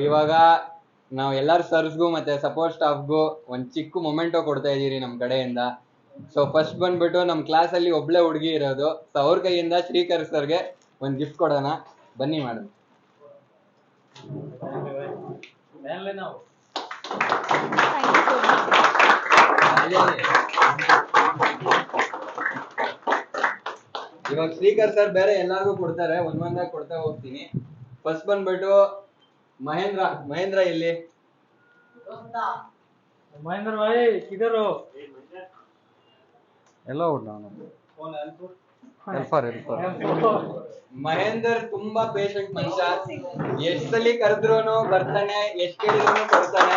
ಇವಾಗ ನಾವ್ ಎಲ್ಲಾರು ಸರ್ಸ್ಗೂ ಮತ್ತೆ ಸಪೋರ್ಟ್ ಸ್ಟಾಫ್ಗೂ ಒಂದ್ ಚಿಕ್ಕ ಮೊಮೆಂಟೋ ಕೊಡ್ತಾ ಇದೀರಿ ನಮ್ ಕಡೆಯಿಂದ. ಸೊ ಫಸ್ಟ್ ಬಂದ್ಬಿಟ್ಟು ನಮ್ ಕ್ಲಾಸ್ ಅಲ್ಲಿ ಒಬ್ಳೆ ಹುಡುಗಿ ಇರೋದು, ಸೊ ಅವ್ರ ಕೈಯಿಂದ ಶ್ರೀಕರ್ ಸರ್ಗೆ ಒಂದ್ ಗಿಫ್ಟ್ ಕೊಡೋಣ, ಬನ್ನಿ ಮೇಡಮ್. ಇವಾಗ ಶ್ರೀಕರ್ ಸರ್ ಬೇರೆ ಎಲ್ಲಾರ್ಗು ಕೊಡ್ತಾರೆ, ಒಂದೊಂದಾಗಿ ಕೊಡ್ತಾ ಹೋಗ್ತೀನಿ. ಫಸ್ಟ್ ಬಂದ್ಬಿಟ್ಟು ಮಹೇಂದ್ರ ಇಲ್ಲಿ महेंद्र भाई किधर हो? ಎಲ್ಲೋ ಮಹೇಂದರ್ ತುಂಬಾ ಪೇಷಂಟ್ ಮನುಷ್ಯ, ಎಷ್ಟ್ ಸಲಿ ಕರೆದ್ರೂನು ಬರ್ತಾನೆ, ಎಷ್ಟ್ ಕೇಳಿದ್ರು ಕೊಡ್ತಾನೆ.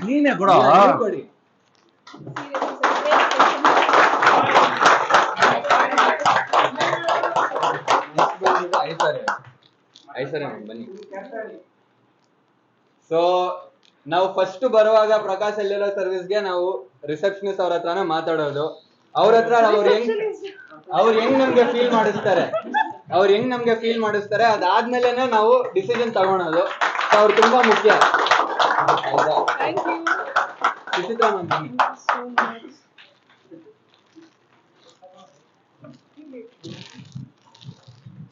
ನೀನೆ ಕೊಡ ಕೊಡಿ. ಐಸರೆ ಬನ್ನಿ. ಸೊ ನಾವು ಫಸ್ಟ್ ಬರುವಾಗ ಪ್ರಕಾಶ್ ಸೆಲ್ಯುಲರ್ ಸರ್ವಿಸ್ಗೆ ನಾವು ರಿಸೆಪ್ಷನಿಸ್ಟ್ ಅವ್ರ ಹತ್ರನೇ ಮಾತಾಡೋದು. ಅವ್ರ ಹತ್ರ ಅವ್ರು ಹೆಂಗ್ ನಮ್ಗೆ ಫೀಲ್ ಮಾಡಿಸ್ತಾರೆ ಅದಾದ್ಮೇಲೆನೆ ನಾವು ಡಿಸಿಷನ್ ತಗೊಳೋದು. ಅವ್ರು ತುಂಬಾ ಮುಖ್ಯ.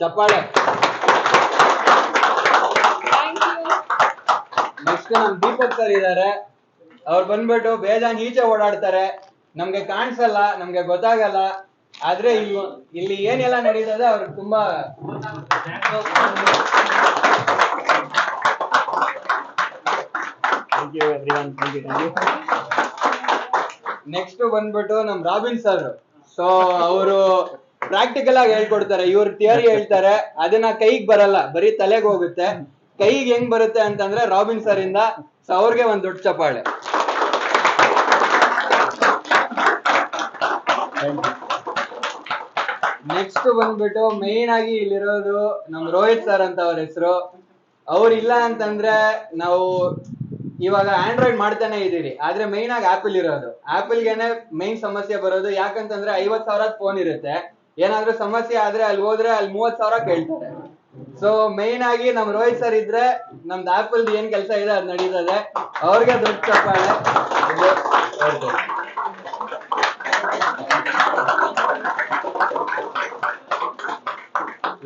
ಚಪ್ಪಾಳೆ. ನೆಕ್ಸ್ಟ್ ನಮ್ ದೀಪಕ್ ಸರ್ ಇದಾರೆ, ಅವ್ರು ಬಂದ್ಬಿಟ್ಟು ಬೇಜಾನ್ ಈಚೆ ಓಡಾಡ್ತಾರೆ, ನಮ್ಗೆ ಕಾಣಿಸಲ್ಲ, ನಮ್ಗೆ ಗೊತ್ತಾಗಲ್ಲ, ಆದ್ರೆ ಇಲ್ಲಿ ಏನೆಲ್ಲ ನಡೀತದೆ ಅವ್ರಿಗೆ ತುಂಬಾ ನೆಕ್ಸ್ಟ್ ಬಂದ್ಬಿಟ್ಟು ನಮ್ ರಾಬಿನ್ ಸರ್. ಸೊ ಅವರು ಪ್ರಾಕ್ಟಿಕಲ್ ಆಗಿ ಹೇಳ್ಕೊಡ್ತಾರೆ, ಇವ್ರು ಥಿಯರಿ ಹೇಳ್ತಾರೆ, ಅದನ್ನ ಕೈಗೆ ಬರಲ್ಲ, ಬರೀ ತಲೆಗೆ ಹೋಗುತ್ತೆ. ಕೈಗೆ ಹೆಂಗ್ ಬರುತ್ತೆ ಅಂತಂದ್ರೆ ರಾಬಿನ್ ಸರ್ ಇಂದ. ಸೊ ಅವ್ರಿಗೆ ಒಂದ್ ದೊಡ್ಡ ಚಪ್ಪಾಳೆ. ನೆಕ್ಸ್ಟ್ ಬಂದ್ಬಿಟ್ಟು ಮೇನ್ ಆಗಿ ಇಲ್ಲಿರೋದು ನಮ್ ರೋಹಿತ್ ಸರ್ ಅಂತ ಅವ್ರ ಹೆಸರು. ಅವ್ರಿಲ್ಲ ಅಂತಂದ್ರೆ ನಾವು ಇವಾಗ ಆಂಡ್ರಾಯ್ಡ್ ಮಾಡ್ತಾನೆ ಇದೀರಿ, ಆದ್ರೆ ಮೈನ್ ಆಗಿ ಆಪಲ್ ಇರೋದು. ಆಪಲ್ಗೆನೆ ಮೈನ್ ಸಮಸ್ಯೆ ಬರೋದು, ಯಾಕಂತಂದ್ರೆ 50,000 ಫೋನ್ ಇರುತ್ತೆ, ಏನಾದ್ರೂ ಸಮಸ್ಯೆ ಆದ್ರೆ ಅಲ್ಲಿ ಹೋದ್ರೆ ಅಲ್ಲಿ 30,000 ಕೇಳ್ತಾರೆ. ಸೊ ಮೈನ್ ಆಗಿ ನಮ್ ರೋಹಿತ್ ಸರ್ ಇದ್ರೆ ನಮ್ದು ಆಪಲ್ ಏನ್ ಕೆಲಸ ಇದೆ ಅದ್ ನಡೀತದೆ. ಅವ್ರಿಗೆ ದೊಡ್ಡ ಚಪ್ಪಾಳೆ.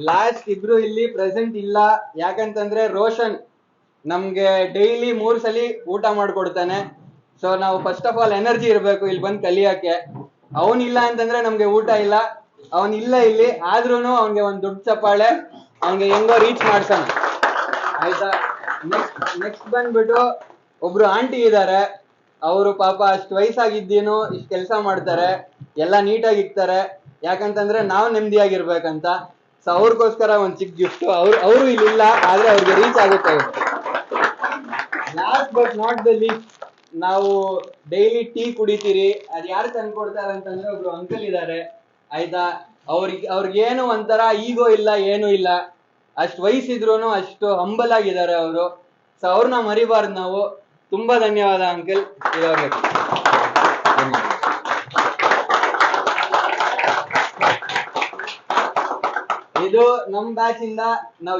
ಲಾಸ್ಟ್ ಇಬ್ರು ಇಲ್ಲಿ ಪ್ರೆಸೆಂಟ್ ಇಲ್ಲ, ಯಾಕಂತಂದ್ರೆ ರೋಷನ್ ನಮ್ಗೆ ಡೈಲಿ 3 ಸಲಿ ಊಟ ಮಾಡ್ಕೊಡ್ತಾನೆ. ಸೊ ನಾವು ಫಸ್ಟ್ ಆಫ್ ಆಲ್ ಎನರ್ಜಿ ಇರ್ಬೇಕು ಇಲ್ಲಿ ಬಂದ್ ಕಲಿಯಕ್ಕೆ. ಅವನಿಲ್ಲ ಅಂತಂದ್ರೆ ನಮ್ಗೆ ಊಟ ಇಲ್ಲ. ಅವನಿಲ್ಲ ಇಲ್ಲಿ, ಆದ್ರೂನು ಅವ್ನ್ಗೆ ಒಂದ್ ದೊಡ್ಡ ಚಪ್ಪಾಳೆ. ಅವ್ನ್ಗೆ ಹೆಂಗೋ ರೀಚ್ ಮಾಡ್ಸೋಣ, ಆಯ್ತಾ. ನೆಕ್ಸ್ಟ್ ಬಂದ್ಬಿಟ್ಟು ಒಬ್ರು ಆಂಟಿ ಇದಾರೆ, ಅವರು ಪಾಪ ಅಷ್ಟು ವಯಸ್ಸಾಗಿದ್ದೇನು ಇಷ್ಟು ಕೆಲಸ ಮಾಡ್ತಾರೆ, ಎಲ್ಲ ನೀಟಾಗಿ ಇಕ್ತಾರೆ, ಯಾಕಂತಂದ್ರೆ ನಾವು ನೆಮ್ಮದಿಯಾಗಿರ್ಬೇಕಂತ. ಸೊ ಅವ್ರಿಗೋಸ್ಕರ ಒಂದ್ ಚಿಕ್ಕ ಗಿಫ್ಟ್. ಅವರು ಇಲ್ಲಿಲ್ಲ, ಆದ್ರೆ ಅವ್ರಿಗೆ ರೀಚ್ ಆಗುತ್ತೆ. Last but not the least, ನಾವು ಡೈಲಿ ಟೀ ಕುಡಿತೀರಿ, ಅದ್ ಯಾರು ತಂದ್ಕೊಡ್ತಾರೆ ಅಂತಂದ್ರೆ ಒಬ್ರು ಅಂಕಲ್ ಇದಾರೆ, ಆಯ್ತಾ. ಅವ್ರಿಗೇನು ಒಂಥರ ಈಗೋ ಇಲ್ಲ, ಏನು ಇಲ್ಲ, ಅಷ್ಟು ವಯಸ್ಸಿದ್ರು ಅಷ್ಟು ಹಂಬಲ್ ಆಗಿದ್ದಾರೆ ಅವರು. ಸೊ ಅವ್ರನ್ನ ಮರಿಬಾರ್ದು ನಾವು. ತುಂಬಾ ಧನ್ಯವಾದ ಅಂಕಲ್. ಇದು ನಮ್ ಬ್ಯಾಚ್ ಇಂದ ನಾವು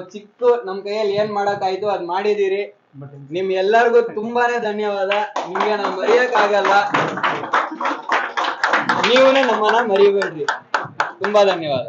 ನಮ್ ಕೈಯಲ್ಲಿ ಏನ್ ಮಾಡಕ್ ಆಯ್ತು ಅದ್ ಮಾಡಿದೀರಿ. ನಿಮ್ ಎಲ್ಲರಿಗೂ ತುಂಬಾನೇ ಧನ್ಯವಾದ. ನಿಮ್ಗೆ ನಾವು ಮರೆಯಕ್ ಆಗಲ್ಲ, ನೀವೇ ನಮ್ಮನ್ನ ಮರಿಬೇಡ್ರಿ. ತುಂಬಾ ಧನ್ಯವಾದ.